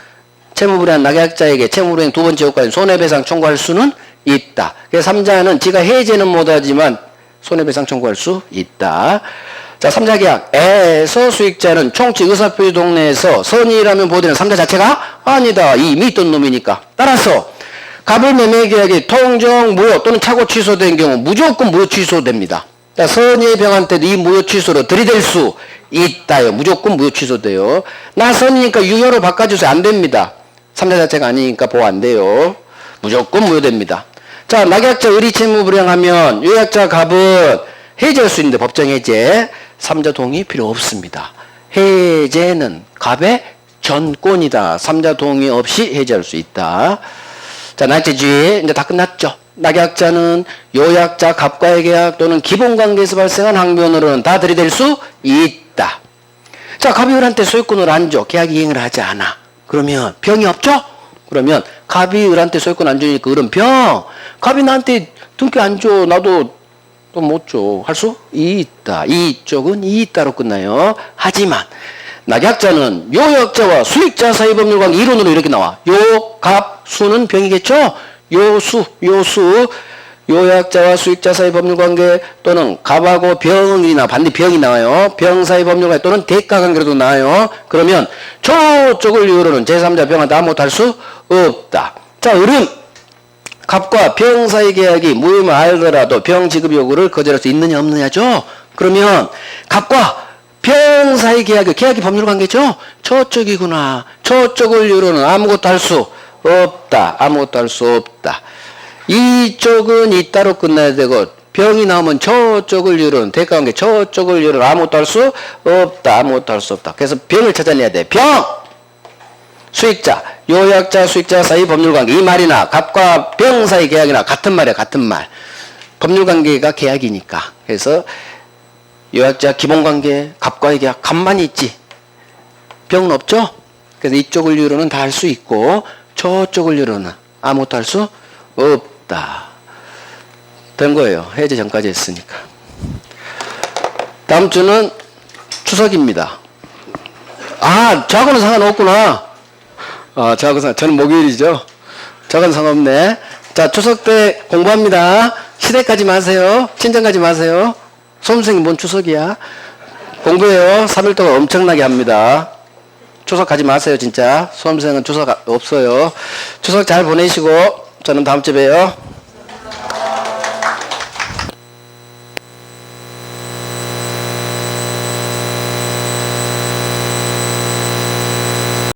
A: 채무불이행 낙약자에게 채무불이행 두 번째 효과인 손해배상 청구할 수는 있다. 그래서 3자는 지가 해제는 못하지만 손해배상 청구할 수 있다. 자, 3자 계약에서 수익자는 총칙 의사표시 동네에서 선의라면 보되는 3자 자체가 아니다. 이미 있던 놈이니까. 따라서 갑을 매매 계약이 통정 무효 또는 착오 취소된 경우 무조건 무효 취소됩니다. 선의의 병한테도 이 무효 취소로 들이댈 수 있다요. 무조건 무효 취소돼요. 나 선이니까 유효로 바꿔주세요. 안 됩니다. 3자 자체가 아니니까 보호 안 돼요. 무조건 무효됩니다. 자, 낙약자 을이 채무불이행하면 유약자 갑은 해제할 수 있는데 법정 해제 3자 동의 필요 없습니다. 해제는 갑의 전권이다. 3자 동의 없이 해제할 수 있다. 자, 낙제주의 이제 다 끝났죠. 낙약자는 요약자 갑과의 계약 또는 기본관계에서 발생한 항변으로는 다 들이댈 수 있다. 자, 갑이 을한테 소유권을 안 줘. 계약 이행을 하지 않아. 그러면 병이 없죠? 그러면 갑이 을한테 소유권 안 주니까 을은 병. 갑이 나한테 등기 안 줘. 나도 또 못 줘. 할 수 있다. 이쪽은 있다로 끝나요. 하지만 낙약자는 요약자와 수익자 사이 법률관계 이론으로 이렇게 나와. 요, 갑, 수는 병이겠죠? 요수, 요약자와 수익자 사이 법률관계 또는 갑하고 병이나 반대 병이 나와요. 병 사이 법률관계 또는 대가관계로도 나와요. 그러면 저쪽을 이유로는 제3자 병한테 아무것도 할 수 없다. 자, 을은 갑과 병 사이 계약이 무효임을 알더라도 병 지급 요구를 거절할 수 있느냐 없느냐죠. 그러면 갑과 병 사이 계약이 법률 관계죠? 저쪽이구나. 저쪽을 이유로는 아무것도 할 수 없다. 아무것도 할 수 없다. 이쪽은 이따로 끝나야 되고 병이 나오면 저쪽을 이유로는 대가관계 저쪽을 이유로는 아무것도 할 수 없다. 아무것도 할 수 없다. 그래서 병을 찾아내야 돼. 병! 수익자, 요약자, 수익자 사이 법률관계. 이 말이나 갑과 병 사이 계약이나 같은 말이야. 같은 말. 법률관계가 계약이니까. 그래서 요약자 기본관계, 갑과의 계약, 갑만 있지. 병은 없죠? 그래서 이쪽을 이유로는 다 할 수 있고 저쪽을 이유로는 아무것도 할 수 없다. 된 거예요. 해제 전까지 했으니까. 다음 주는 추석입니다. 아, 저하고는 상관없구나. 저는 목요일이죠. 저건 상관없네. 자, 추석 때 공부합니다. 시댁 가지 마세요. 친정 가지 마세요. 수험생이 뭔 추석이야? 공부해요. 3일 동안 엄청나게 합니다. 추석 가지 마세요, 진짜. 수험생은 추석 없어요. 추석 잘 보내시고, 저는 다음 주에 봬요.